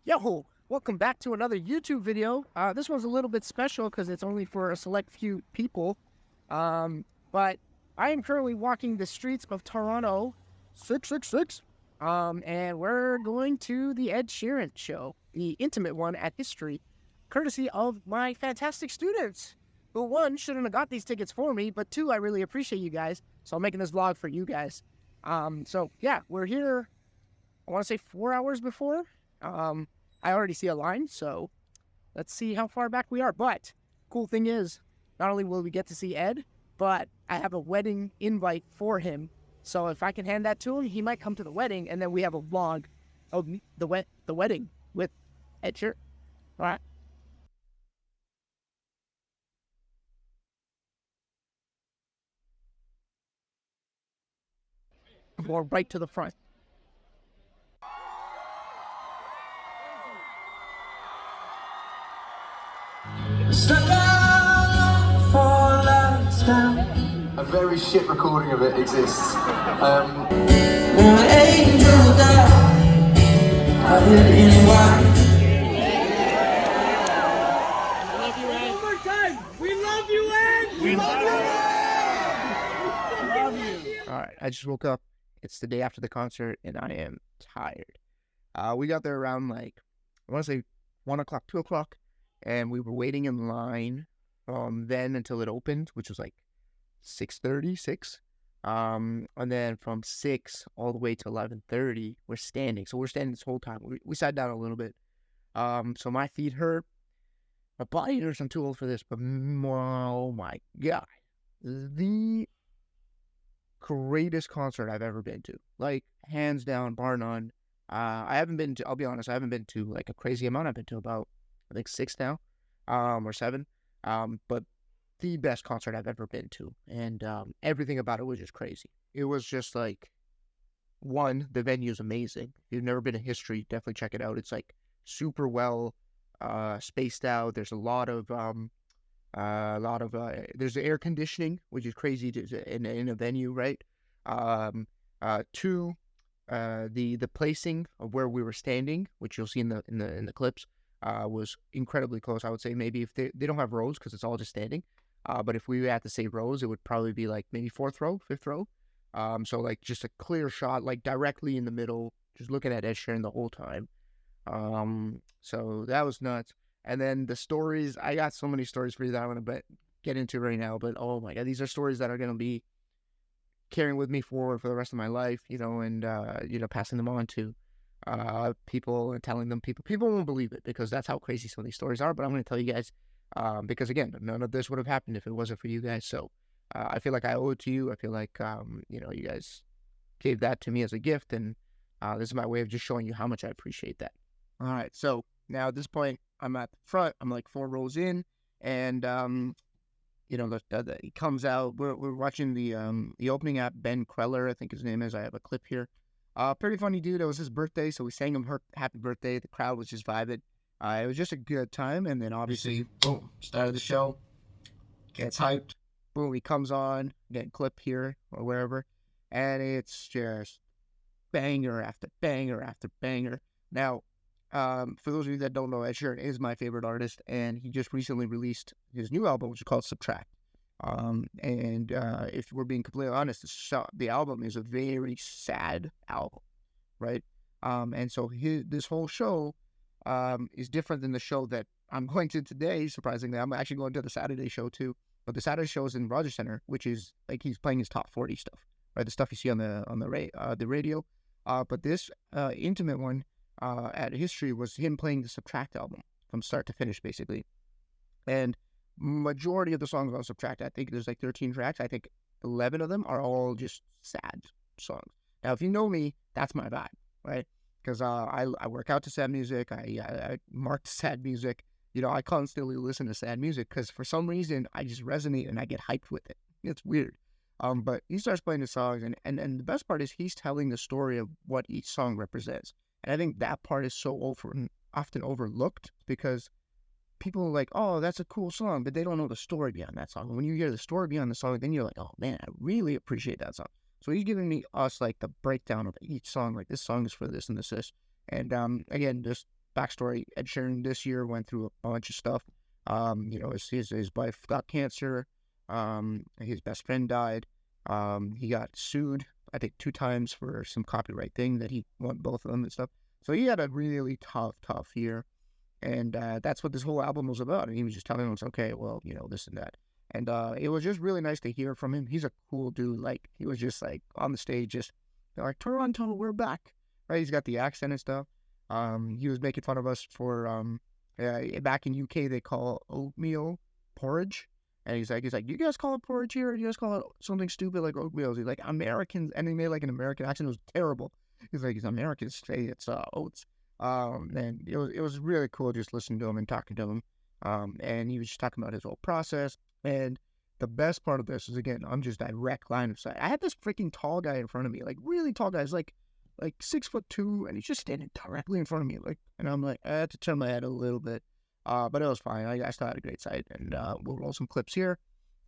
Yo, welcome back to another YouTube video. This one's a little bit special because it's only for a select few people. But I am currently walking the streets of Toronto, 666. And we're going to the Ed Sheeran show, the intimate one at History, courtesy of my fantastic students, who one, shouldn't have got these tickets for me, but two, I really appreciate you guys. So I'm making this vlog for you guys. So yeah, we're here, I want to say 4 hours before. I already see a line, so let's see how far back we are. But cool thing is, not only will we get to see Ed, but I have a wedding invite for him. So if I can hand that to him, he might come to the wedding, and then we have a vlog of the wedding with Ed Sheeran. All right. Or right to the front. Stuck out for lights down. A very shit recording of it exists. When an angel died, covered in white. One more time. We love you, Ed. We love you, Ed. Love you. All right. I just woke up. It's the day after the concert, and I am tired. We got there around I want to say 1 o'clock, 2 o'clock. And we were waiting in line then until it opened, which was 6:30, 6. And then from 6 all the way to 11:30, we're standing. So we're standing this whole time. We sat down a little bit. So my feet hurt. My body hurts. I'm too old for this, but oh my God. The greatest concert I've ever been to. Hands down, bar none. I'll be honest, I haven't been to a crazy amount. I've been to about, I think 6 now, or 7. But the best concert I've ever been to, and everything about it was just crazy. It was just one, the venue's amazing. If you've never been to History, definitely check it out. It's super well spaced out. There's a lot of there's air conditioning, which is crazy in a venue, right? Two, the placing of where we were standing, which you'll see in the clips. Was incredibly close. I would say maybe if they don't have rows because it's all just standing. But if we had to say rows, it would probably be maybe 4th row, 5th row. So just a clear shot, directly in the middle, just looking at Ed Sheeran the whole time. So that was nuts. And then the stories, I got so many stories for you that I want to get into right now. But oh my God, these are stories that are going to be carrying with me forward for the rest of my life, and passing them on to people and telling them. People won't believe it because that's how crazy some of these stories are, but I'm going to tell you guys because again, none of this would have happened if it wasn't for you guys. So I feel like I owe it to you. I feel like you guys gave that to me as a gift, and this is my way of just showing you how much I appreciate that. All right, so now at this point I'm at the front. I'm 4 rows in, and he comes out. We're watching the opening act. Ben Queller, I think his name is. I have a clip here. Pretty funny dude. It was his birthday, so we sang him happy birthday. The crowd was just vibing. It was just a good time, and then obviously, boom, started the show. Gets hyped. Boom, he comes on, getting clip here or wherever, and it's just banger after banger after banger. Now, for those of you that don't know, Ed Sheeran is my favorite artist, and he just recently released his new album, which is called Subtract. If we're being completely honest, the album is a very sad album, right? And so this whole show is different than the show that I'm going to today. Surprisingly, I'm actually going to the Saturday show too. But the Saturday show is in Rogers Center, which is he's playing his top 40 stuff, right? The stuff you see on the radio. But this intimate one at History was him playing the Subtract album from start to finish, basically. And majority of the songs on Subtract, I think there's 13 tracks. I think 11 of them are all just sad songs. Now, if you know me, that's my vibe, right? Because I work out to sad music. I mark to sad music. I constantly listen to sad music because for some reason I just resonate and I get hyped with it. It's weird. But he starts playing the songs, and the best part is he's telling the story of what each song represents. And I think that part is so often overlooked because people are like, oh, that's a cool song, but they don't know the story behind that song. And when you hear the story behind the song, then you're like, oh man, I really appreciate that song. So he's giving us the breakdown of each song. This song is for this and this. And again, just backstory, Ed Sheeran this year went through a bunch of stuff. His wife got cancer. His best friend died. He got sued, I think 2 times for some copyright thing that he won both of them and stuff. So he had a really tough year. And that's what this whole album was about. And he was just telling us, okay, well, this and that. And it was just really nice to hear from him. He's a cool dude. Like, he was just like on the stage, just like, Toronto, we're back. Right? He's got the accent and stuff. He was making fun of us for, back in UK, they call oatmeal porridge. And he's like, you guys call it porridge here? Or you guys call it something stupid like oatmeal? He's like, Americans, and he made like an American accent. It was terrible. He's like, Americans say it's oats. And it was really cool just listening to him and talking to him. And he was just talking about his whole process. And the best part of this is, again, I'm just direct line of sight. I had this freaking tall guy in front of me, like really tall guy. He's like 6'2", and he's just standing directly in front of me. And I'm like, I had to turn my head a little bit, but it was fine. I still had a great sight, and we'll roll some clips here,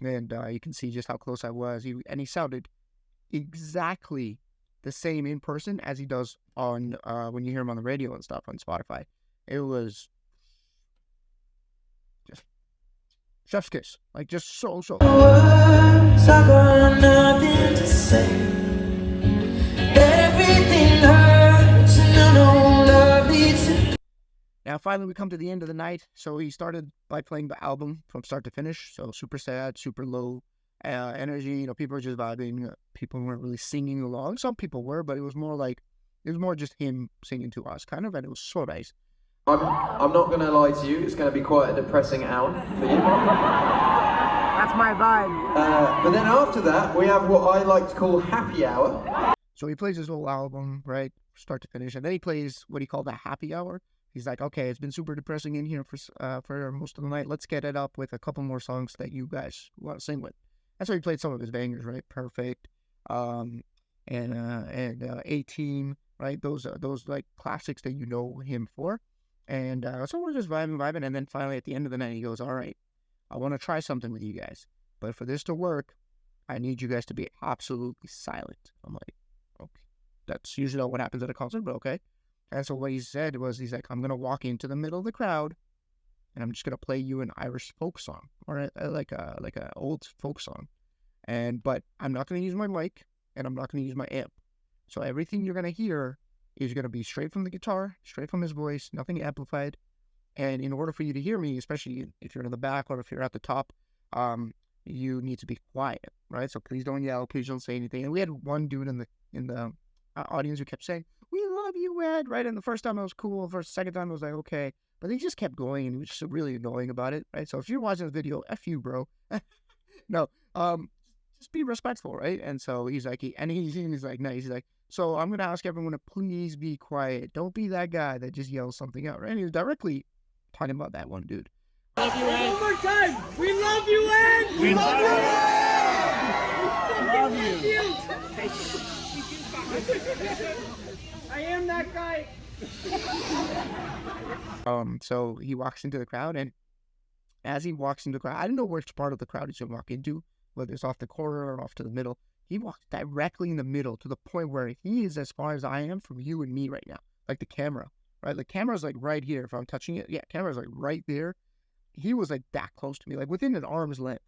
and you can see just how close I was. He sounded exactly the same in person as he does on when you hear him on the radio and stuff on Spotify. It was just chef's kiss, like just so. Words, I got nothing to say. Everything hurts, and I know love leads to. Now, finally, we come to the end of the night. So he started by playing the album from start to finish. So super sad, super low energy. People were just vibing. People weren't really singing along. Some people were, but it was more just him singing to us, kind of, and it was so nice. I'm not going to lie to you, it's going to be quite a depressing hour for you. That's my vibe. But then after that, we have what I like to call happy hour. So he plays his whole album, right, start to finish, and then he plays what he called the happy hour. He's like, okay, it's been super depressing in here for most of the night. Let's get it up with a couple more songs that you guys want to sing with. And so he played some of his bangers, right? Perfect, and A-Team, right? Those like classics that you know him for. And so we're just vibing, and then finally at the end of the night, he goes, all right, I want to try something with you guys, but for this to work, I need you guys to be absolutely silent. I'm like, okay, that's usually not what happens at a concert, but okay. And so what he said was, he's like, I'm going to walk into the middle of the crowd, and I'm just going to play you an Irish folk song, or like a old folk song, but I'm not going to use my mic, and I'm not going to use my amp. So everything you're going to hear is going to be straight from the guitar, straight from his voice, nothing amplified. And in order for you to hear me, especially if you're in the back or if you're at the top, you need to be quiet, right? So please don't yell, please don't say anything. And we had one dude in the audience who kept saying, "We love you, Ed," right? And the first time it was cool, the second time I was like, okay. But he just kept going, and he was just really annoying about it, right? So if you're watching this video, F you, bro. No, just be respectful, right? And so he's like, he's like, nice. He's like, so I'm going to ask everyone to please be quiet. Don't be that guy that just yells something out, right? And he was directly talking about that one dude. Love you, Ed. One more time. We love you, Ed. We love you, Ed. I am that guy. So he walks into the crowd, and as he walks into the crowd, I don't know which part of the crowd he's going to walk into, whether it's off the corner or off to the middle. He walks directly in the middle to the point where he is as far as I am from you and me right now. Like the camera, right? The camera's like right here. If I'm touching it, yeah, camera's like right there. He was like that close to me, like within an arm's length.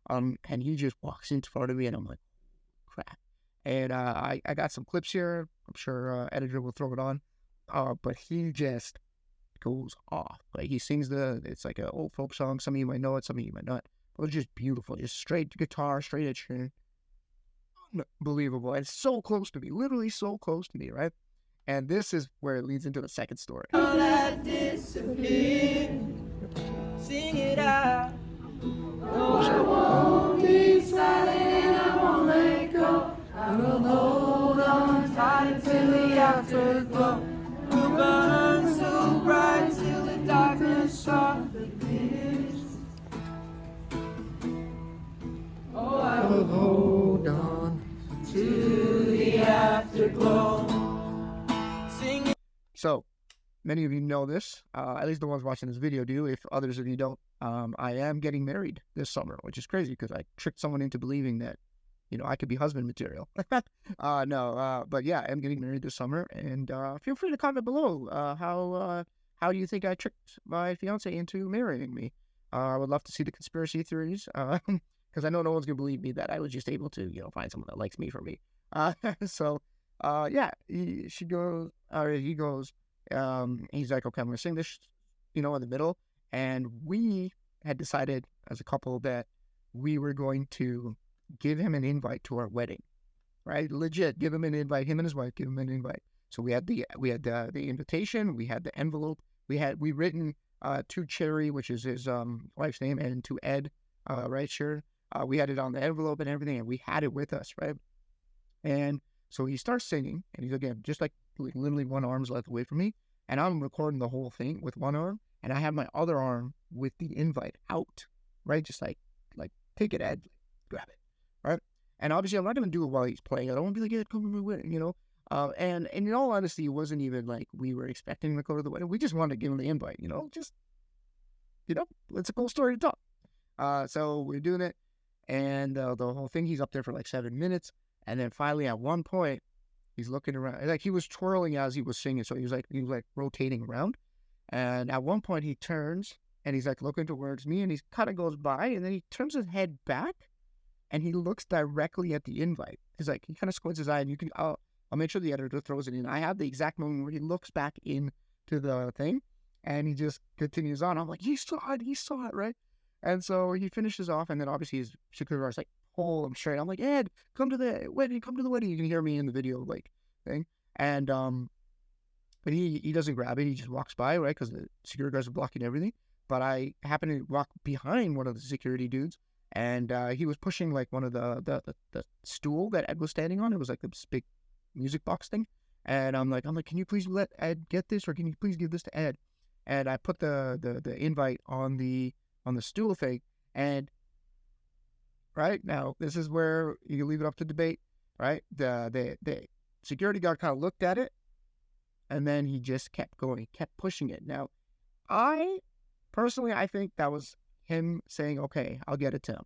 And he just walks in front of me, and I'm like, crap. And I got some clips here. I'm sure editor will throw it on. But he just goes off. Like he sings it's like an old folk song. Some of you might know it, some of you might not. But it's just beautiful. Just straight guitar, straight Ed Sheeran. Unbelievable. And so close to me, literally so close to me, right? And this is where it leads into the second story. All that disappeared. Sing it out. No, I won't be silent and I won't let go. I will hold on tight until the afterglow. We'll burn so bright till the darkness softly clears. Oh, I will hold on to the afterglow. Sing it. So, many of you know this, at least the ones watching this video do. If others of you don't, I am getting married this summer, which is crazy because I tricked someone into believing that, I could be husband material. No, but yeah, I'm getting married this summer, and feel free to comment below how how do you think I tricked my fiance into marrying me? I would love to see the conspiracy theories, because I know no one's gonna believe me that I was just able to, find someone that likes me for me. So, yeah, he goes, he's like, okay, I'm gonna sing this, in the middle, and we had decided as a couple that we were going to give him an invite to our wedding, right? Legit, give him an invite. Him and his wife give him an invite. So we had the invitation, we had the envelope, we written to Cherry, which is his wife's name, and to Ed, right, sure. We had it on the envelope and everything, and we had it with us, right? And so he starts singing, and he's again just like literally one arm's length away from me, and I'm recording the whole thing with one arm, and I have my other arm with the invite out, right? Just like take it, Ed, grab it, right? And obviously, I'm not gonna do it while he's playing. I don't want to be like, yeah, come to my wedding, And in all honesty, it wasn't even like we were expecting to go to the wedding. We just wanted to give him the invite, just, it's a cool story to talk. So we're doing it, and the whole thing, he's up there for like 7 minutes, and then finally at one point, he's looking around, like he was twirling as he was singing, so he was like rotating around, and at one point he turns and he's like looking towards me, and he kind of goes by, and then he turns his head back, and he looks directly at the invite. He's like, he kind of squints his eye, and I'll make sure the editor throws it in. I have the exact moment where he looks back into the thing, and he just continues on. I'm like, he saw it, right? And so he finishes off, and then obviously his security guard's like, pull him straight. I'm like, Ed, come to the wedding. You can hear me in the video, like, thing. And, but he doesn't grab it. He just walks by, right? Because the security guards are blocking everything. But I happen to walk behind one of the security dudes, and he was pushing like one of the stool that Ed was standing on. It was like this big music box thing. And I'm like, can you please let Ed get this, or can you please give this to Ed? And I put the invite on the stool thing, and right now, this is where you leave it up to debate, right? The security guard kind of looked at it, and then he just kept going, kept pushing it. Now, I think that was him saying, okay, I'll get it to him.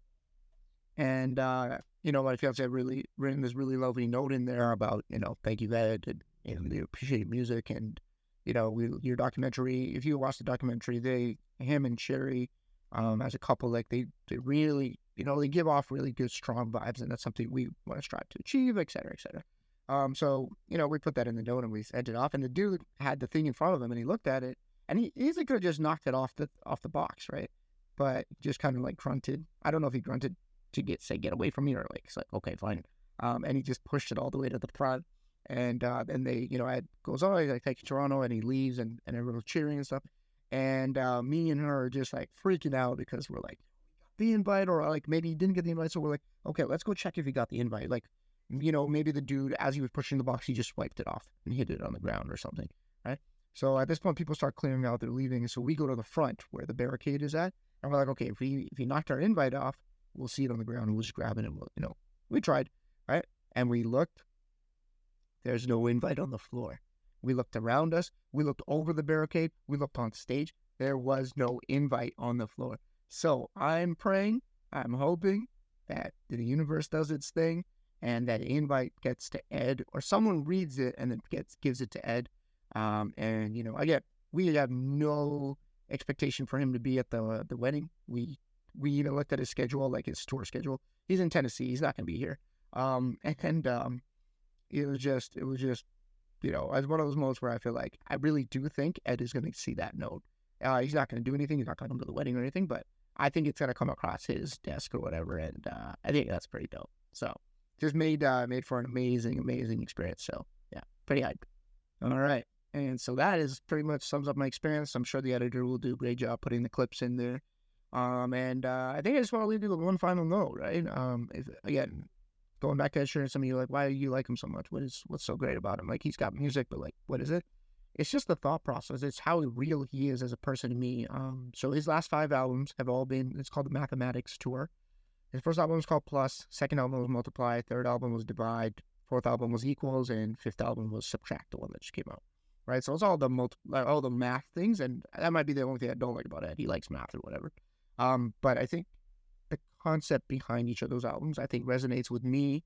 And, my fiance had really written this really lovely note in there about, thank you, Ed, and they appreciate music, and, your documentary, if you watch the documentary, him and Sherry, as a couple, like they really, they give off really good, strong vibes, and that's something we want to strive to achieve, et cetera, et cetera. So, we put that in the note, and we sent it off, and the dude had the thing in front of him, and he looked at it, and he easily could have just knocked it off the box, right? But just kind of like grunted. I don't know if he grunted to get away from me, or like, it's like, okay, fine. And he just pushed it all the way to the front, and then they, Ed goes, oh, he's like, thank you, Toronto, and he leaves, and everyone was cheering and stuff. And me and her are just like freaking out, because we're like, the invite, or like maybe he didn't get the invite, so we're like, okay, let's go check if he got the invite. Like, maybe the dude, as he was pushing the box, he just wiped it off and hit it on the ground or something, right? So at this point, people start clearing out, they're leaving, and so we go to the front where the barricade is at, and we're like, okay, if he knocked our invite off, we'll see it on the ground, and we'll just grab it, and we tried, right? And we looked, there's no invite on the floor. We looked around us, we looked over the barricade, we looked on stage, there was no invite on the floor. So I'm praying, I'm hoping that the universe does its thing, and that invite gets to Ed, or someone reads it and then gives it to Ed. And we have no expectation for him to be at the wedding. We even looked at his schedule, like his tour schedule. He's in Tennessee. He's not going to be here. It was just, it's one of those moments where I feel like I really do think Ed is going to see that note. He's not going to do anything. He's not going to come to the wedding or anything, but I think it's going to come across his desk or whatever. And I think that's pretty dope. So just made for an amazing experience. So yeah, pretty hyped. All right. And so that is pretty much sums up my experience. I'm sure the editor will do a great job putting the clips in there. And I think I just want to leave you with one final note, right? Again, going back to Ed Sheeran, some of you are like, why do you like him so much? What's so great about him? Like, he's got music, but like, what is it? It's just the thought process. It's how real he is as a person to me. So his last 5 albums have all been, it's called the Mathematics Tour. His first album was called Plus, second album was Multiply, third album was Divide, fourth album was Equals, and fifth album was Subtract, the one that just came out. Right, so it's all the math things, and that might be the only thing I don't like about Ed. He likes math or whatever. But I think the concept behind each of those albums, I think, resonates with me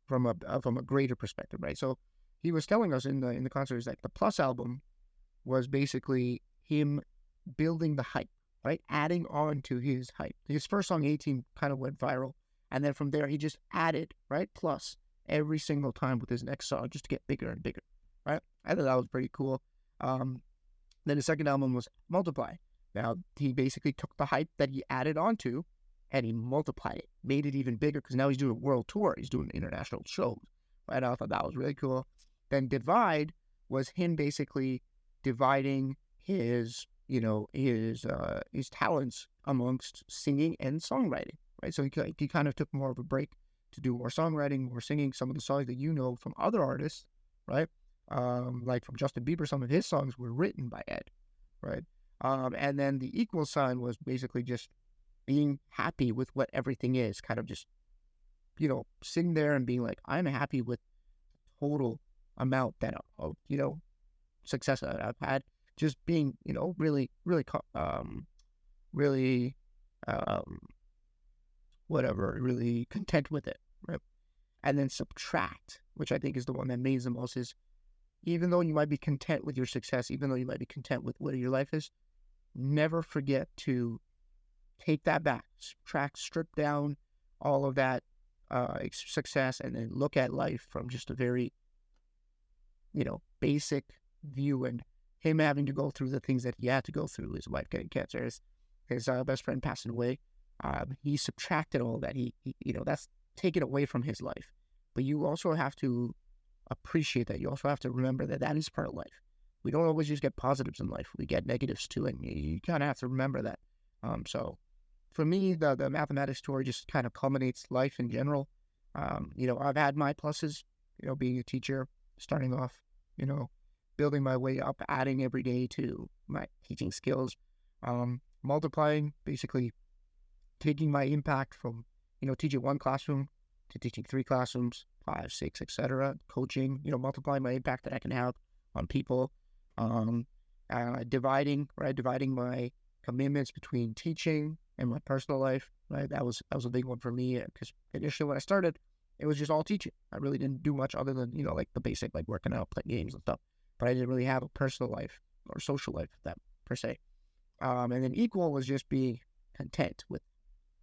from a greater perspective, right? So he was telling us in the concert, is like the Plus album was basically him building the hype, right? Adding on to his hype. His first song, 18, kind of went viral. And then from there, he just added, right? Plus every single time with his next song just to get bigger and bigger, right? I thought that was pretty cool. Then his second album was Multiply. Now, he basically took the hype that he added onto and he multiplied it, made it even bigger because now he's doing a world tour. He's doing international shows. Right? I thought that was really cool. Then Divide was him basically dividing his, his talents amongst singing and songwriting, right? So he kind of took more of a break to do more songwriting, more singing. Some of the songs that you know from other artists, right? Like from Justin Bieber, some of his songs were written by Ed, right? And then the equal sign was basically just being happy with what everything is, kind of just, sitting there and being like, I'm happy with the total amount that of, success that I've had, just being, really, really, really, really content with it, right? And then subtract, which I think is the one that means the most, is even though you might be content with your success, even though you might be content with what your life is, never forget to take that back, subtract, strip down all of that success, and then look at life from just a very, basic view. And him having to go through the things that he had to go through, his wife getting cancer, his best friend passing away, he subtracted all that. He that's taken away from his life. But you also have to appreciate that. You also have to remember that that is part of life. We don't always just get positives in life. We get negatives too, and you kind of have to remember that. So for me, the mathematics tour just kind of culminates life in general. I've had my pluses, being a teacher, starting off, building my way up, adding every day to my teaching skills, multiplying, basically taking my impact from, teaching one classroom to teaching 3 classrooms, 5, 6, etc. Coaching, multiplying my impact that I can have on people. Dividing my commitments between teaching and my personal life, right? That was a big one for me, because initially when I started, it was just all teaching. I really didn't do much other than, like the basic, like working out, playing games and stuff. But I didn't really have a personal life or social life, that per se. And then equal was just being content with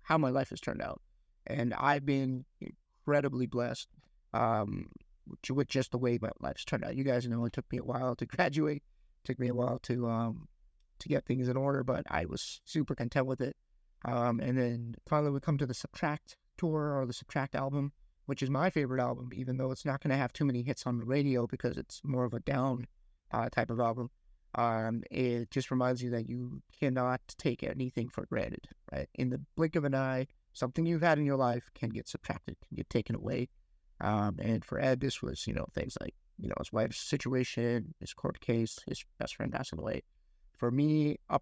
how my life has turned out. And I've been incredibly blessed with just the way my life's turned out. You guys know it took me a while to graduate. It took me a while to get things in order, but I was super content with it. And then finally we come to the Subtract tour, or the Subtract album, which is my favorite album, even though it's not going to have too many hits on the radio because it's more of a down type of album. It just reminds you that you cannot take anything for granted, right? In the blink of an eye, something you've had in your life can get subtracted, can get taken away. And for Ed, this was, things like, his wife's situation, his court case, his best friend passing away. For me, I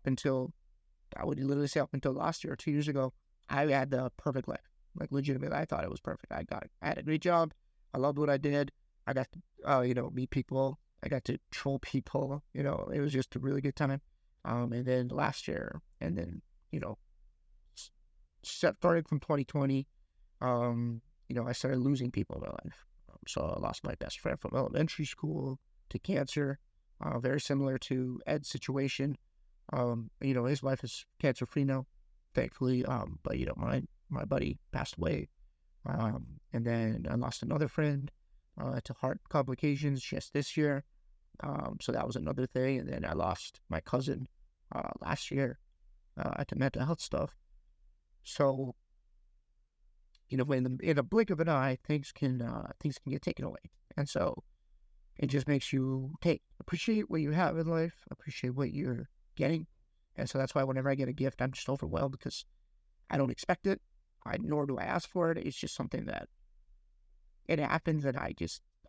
would literally say up until last year or 2 years ago, I had the perfect life. Like, legitimately, I thought it was perfect. I had a great job. I loved what I did. I got to, meet people. I got to troll people. It was just a really good time. And then last year, and then, starting from 2020, I started losing people in my life. So I lost my best friend from elementary school to cancer, very similar to Ed's situation. His wife is cancer-free now, thankfully. But, my buddy passed away. And then I lost another friend to heart complications just this year. So that was another thing. And then I lost my cousin last year to mental health stuff. So, in a blink of an eye, things can get taken away. And so it just makes you appreciate what you have in life, appreciate what you're getting. And so that's why whenever I get a gift, I'm just overwhelmed because I don't expect it. Nor do I ask for it. It's just something that it happens, and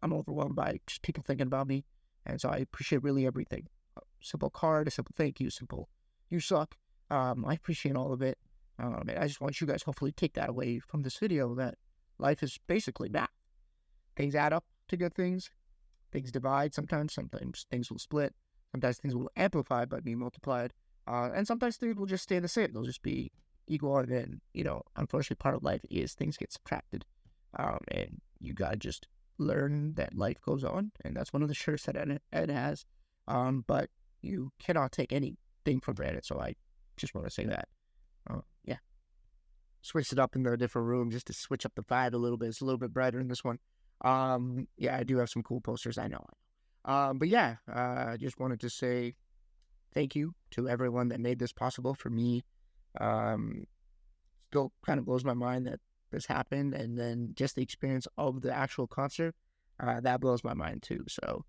I'm overwhelmed by just people thinking about me. And so I appreciate really everything. A simple card, a simple thank you, simple you suck. I appreciate all of it. And I just want you guys hopefully take that away from this video, that life is basically math. Things add up to good things. Things divide sometimes. Sometimes things will split. Sometimes things will amplify by being multiplied. And sometimes things will just stay the same. They'll just be equal. And then, unfortunately, part of life is things get subtracted. And you got to just learn that life goes on. And that's one of the shirts that Ed has. But you cannot take any thing for granted. So I just want to say that. Yeah. Switched it up in the different room just to switch up the vibe a little bit. It's a little bit brighter in this one. Yeah, I do have some cool posters, I know. But yeah, I just wanted to say thank you to everyone that made this possible for me. Still kind of blows my mind that this happened, and then just the experience of the actual concert, that blows my mind too. So,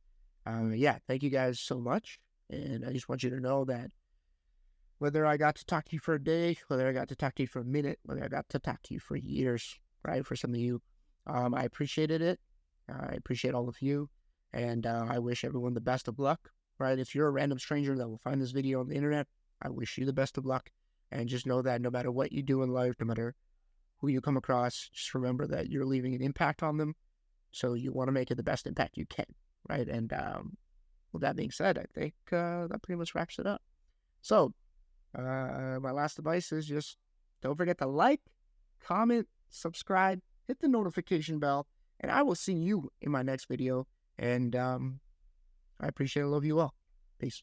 yeah, thank you guys so much, and I just want you to know that whether I got to talk to you for a day, whether I got to talk to you for a minute, whether I got to talk to you for years, right? For some of you, I appreciated it. I appreciate all of you, and I wish everyone the best of luck, right? If you're a random stranger that will find this video on the internet, I wish you the best of luck, and just know that no matter what you do in life, no matter who you come across, just remember that you're leaving an impact on them, so you want to make it the best impact you can, right? And with that being said, I think that pretty much wraps it up. So, my last advice is just don't forget to like, comment, subscribe, hit the notification bell, and I will see you in my next video. And I appreciate and love you all. Peace.